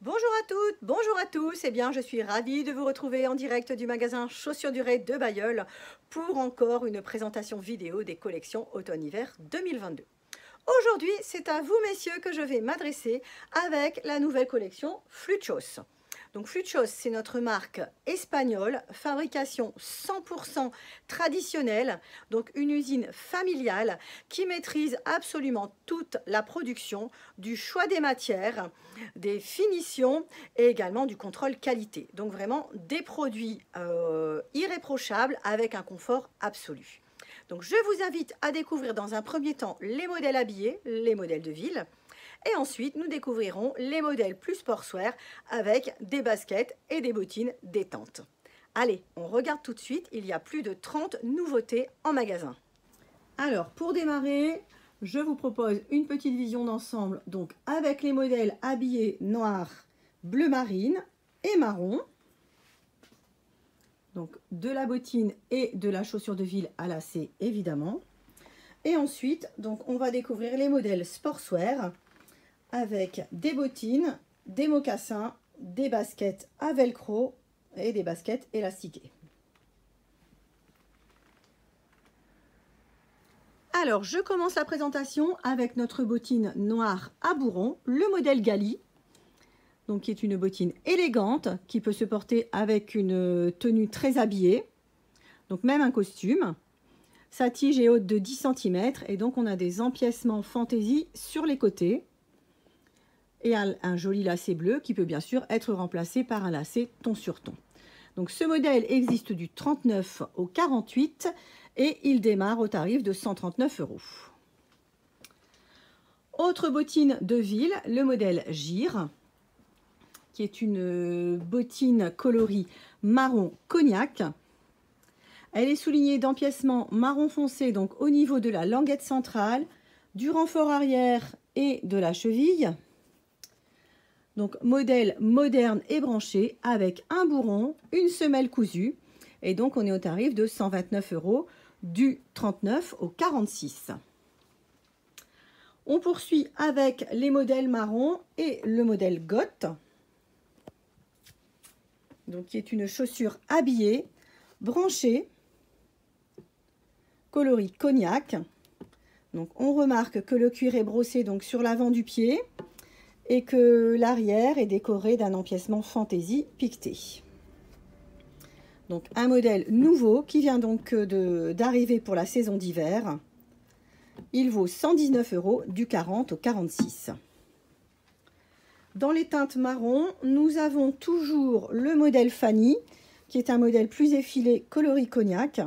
Bonjour à toutes, bonjour à tous. Eh bien, je suis ravie de vous retrouver en direct du magasin Chaussures Durée de Bailleul pour encore une présentation vidéo des collections automne-hiver 2022. Aujourd'hui, c'est à vous, messieurs, que je vais m'adresser avec la nouvelle collection Fluchos. Donc Fluchos, c'est notre marque espagnole, fabrication 100% traditionnelle, donc une usine familiale qui maîtrise absolument toute la production, du choix des matières, des finitions et également du contrôle qualité. Donc vraiment des produits irréprochables avec un confort absolu. Donc je vous invite à découvrir dans un premier temps les modèles habillés, les modèles de ville. Et ensuite, nous découvrirons les modèles plus sportswear avec des baskets et des bottines détente. Allez, on regarde tout de suite, il y a plus de 30 nouveautés en magasin. Alors, pour démarrer, je vous propose une petite vision d'ensemble, donc avec les modèles habillés noir, bleu marine et marron. Donc de la bottine et de la chaussure de ville à lacets évidemment. Et ensuite, donc on va découvrir les modèles sportswear avec des bottines, des mocassins, des baskets à velcro et des baskets élastiquées. Alors, je commence la présentation avec notre bottine noire à bourron, le modèle Gali. Donc, qui est une bottine élégante, qui peut se porter avec une tenue très habillée, donc même un costume. Sa tige est haute de 10 cm et donc on a des empiècements fantaisie sur les côtés. Et un joli lacet bleu qui peut bien sûr être remplacé par un lacet ton sur ton. Donc ce modèle existe du 39 au 48 et il démarre au tarif de 139 €. Autre bottine de ville, le modèle Gire, qui est une bottine coloris marron cognac. Elle est soulignée d'empiècements marron foncé, donc au niveau de la languette centrale, du renfort arrière et de la cheville. Donc modèle moderne et branché avec un bourron, une semelle cousue. Et donc on est au tarif de 129 € du 39 au 46. On poursuit avec les modèles marron et le modèle Goth. Donc qui est une chaussure habillée, branchée, coloris cognac. Donc on remarque que le cuir est brossé donc sur l'avant du pied et que l'arrière est décoré d'un empiècement fantaisie piqueté. Donc un modèle nouveau qui vient donc d'arriver pour la saison d'hiver. Il vaut 119 € du 40 au 46. Dans les teintes marron, nous avons toujours le modèle Fanny, qui est un modèle plus effilé coloris cognac.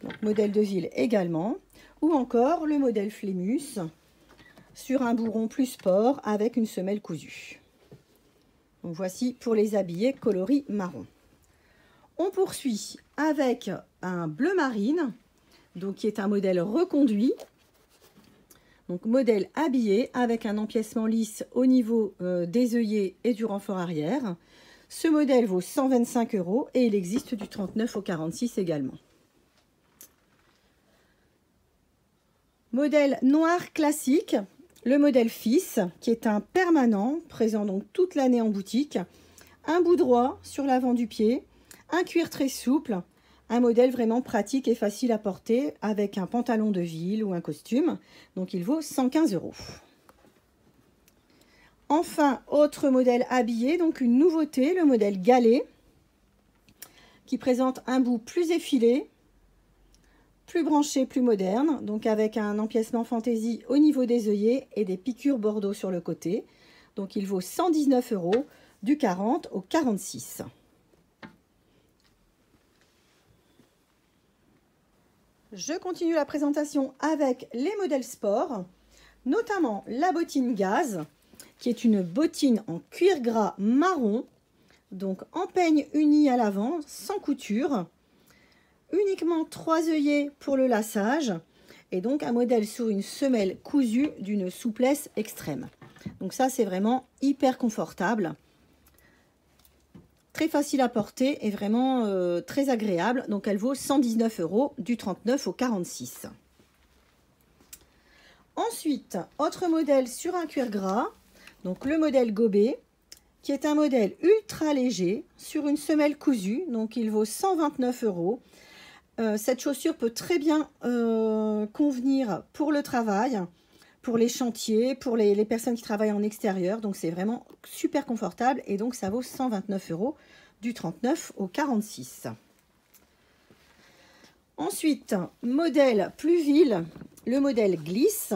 Donc modèle de ville également. Ou encore le modèle Flémus, sur un bourron plus sport avec une semelle cousue. Donc voici pour les habillés coloris marron. On poursuit avec un bleu marine, donc qui est un modèle reconduit. Donc modèle habillé avec un empiècement lisse au niveau des œillets et du renfort arrière. Ce modèle vaut 125 € et il existe du 39 au 46 également. Modèle noir classique, le modèle Fils, qui est un permanent, présent donc toute l'année en boutique. Un bout droit sur l'avant du pied, un cuir très souple, un modèle vraiment pratique et facile à porter avec un pantalon de ville ou un costume. Donc il vaut 115 €. Enfin, autre modèle habillé, donc une nouveauté, le modèle Galet, qui présente un bout plus effilé, plus branché, plus moderne, donc avec un empiècement fantaisie au niveau des œillets et des piqûres bordeaux sur le côté. Donc il vaut 119 € du 40 au 46. Je continue la présentation avec les modèles sport, notamment la bottine Gaz, qui est une bottine en cuir gras marron, donc en peigne unie à l'avant, sans couture, uniquement 3 œillets pour le laçage, et donc un modèle sur une semelle cousue d'une souplesse extrême. Donc ça, c'est vraiment hyper confortable. Très facile à porter et vraiment très agréable. Donc elle vaut 119 € du 39 au 46. Ensuite, autre modèle sur un cuir gras. Donc le modèle Gobet, qui est un modèle ultra léger sur une semelle cousue, donc il vaut 129 €. Cette chaussure peut très bien convenir pour le travail, pour les chantiers, pour les personnes qui travaillent en extérieur. Donc c'est vraiment super confortable et donc ça vaut 129 € du 39 au 46. Ensuite, modèle Pluville, le modèle Glisse,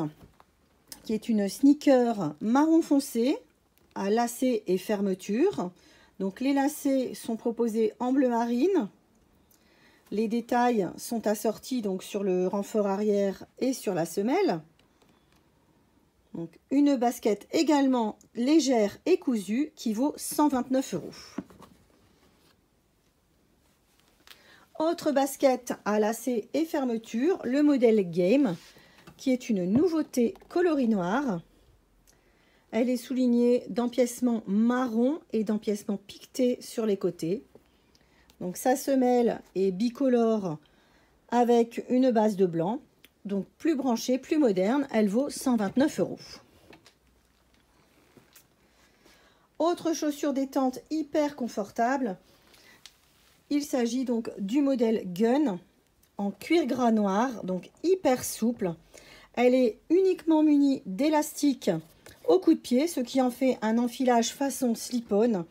qui est une sneaker marron foncé à lacets et fermeture. Donc les lacets sont proposés en bleu marine. Les détails sont assortis donc sur le renfort arrière et sur la semelle. Donc une basket également légère et cousue qui vaut 129 €. Autre basket à lacets et fermeture, le modèle Game, qui est une nouveauté coloris noir. Elle est soulignée d'empiècements marron et d'empiècements piquetés sur les côtés. Donc sa semelle est bicolore avec une base de blanc. Donc plus branchée, plus moderne, elle vaut 129 €. Autre chaussure détente hyper confortable. Il s'agit donc du modèle Gun en cuir gras noir, donc hyper souple. Elle est uniquement munie d'élastiques au coup de pied, ce qui en fait un enfilage façon slip-on.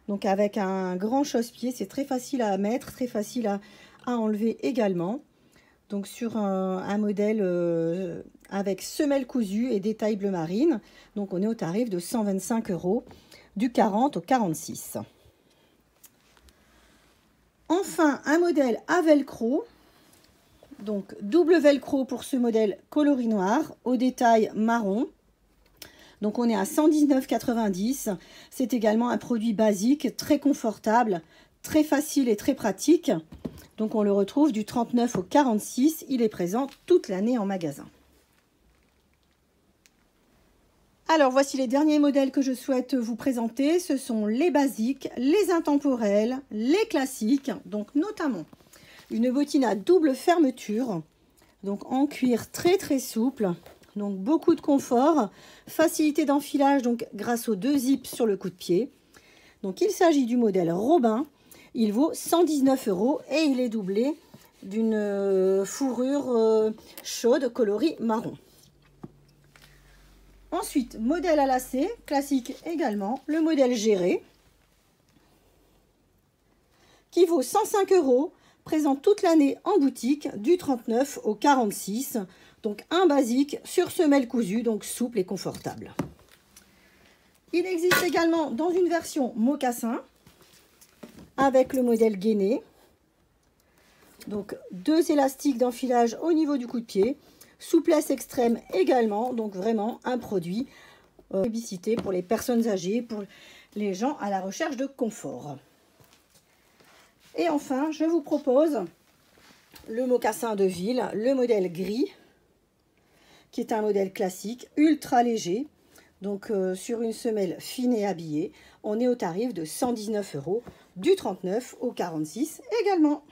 Donc avec un grand chausse-pied, c'est très facile à mettre, très facile à enlever également. Donc sur un modèle avec semelle cousue et détail bleu marine. Donc on est au tarif de 125 € du 40 au 46. Enfin, un modèle à velcro. Donc double velcro pour ce modèle coloris noir au détail marron. Donc on est à 119,90 €. C'est également un produit basique, très confortable, très facile et très pratique. Donc on le retrouve du 39 au 46. Il est présent toute l'année en magasin. Alors voici les derniers modèles que je souhaite vous présenter. Ce sont les basiques, les intemporels, les classiques. Donc notamment une bottine à double fermeture. Donc en cuir très souple. Donc beaucoup de confort, facilité d'enfilage donc grâce aux deux zips sur le coup de pied. Donc il s'agit du modèle Robin. Il vaut 119 € et il est doublé d'une fourrure chaude coloris marron. Ensuite, modèle à lacets, classique également, le modèle Géré, qui vaut 105 €, présent toute l'année en boutique du 39 au 46. Donc un basique sur semelle cousue, donc souple et confortable. Il existe également dans une version mocassin avec le modèle gainé. Donc deux élastiques d'enfilage au niveau du coup de pied. Souplesse extrême également, donc vraiment un produit publicité pour les personnes âgées, pour les gens à la recherche de confort. Et enfin, je vous propose le mocassin de ville, le modèle gris, qui est un modèle classique, ultra léger, donc sur une semelle fine et habillée. On est au tarif de 119 € du 39 au 46 également.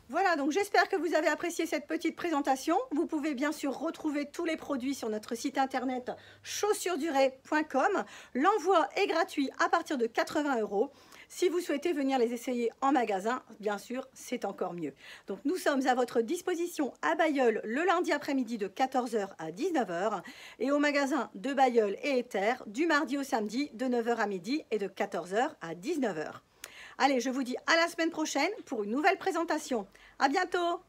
Voilà, donc j'espère que vous avez apprécié cette petite présentation. Vous pouvez bien sûr retrouver tous les produits sur notre site internet chaussuresdurée.com. L'envoi est gratuit à partir de 80 €. Si vous souhaitez venir les essayer en magasin, bien sûr, c'est encore mieux. Donc nous sommes à votre disposition à Bailleul le lundi après-midi de 14 h à 19 h et au magasin de Bailleul et Éther du mardi au samedi de 9 h à midi et de 14 h à 19 h. Allez, je vous dis à la semaine prochaine pour une nouvelle présentation. À bientôt!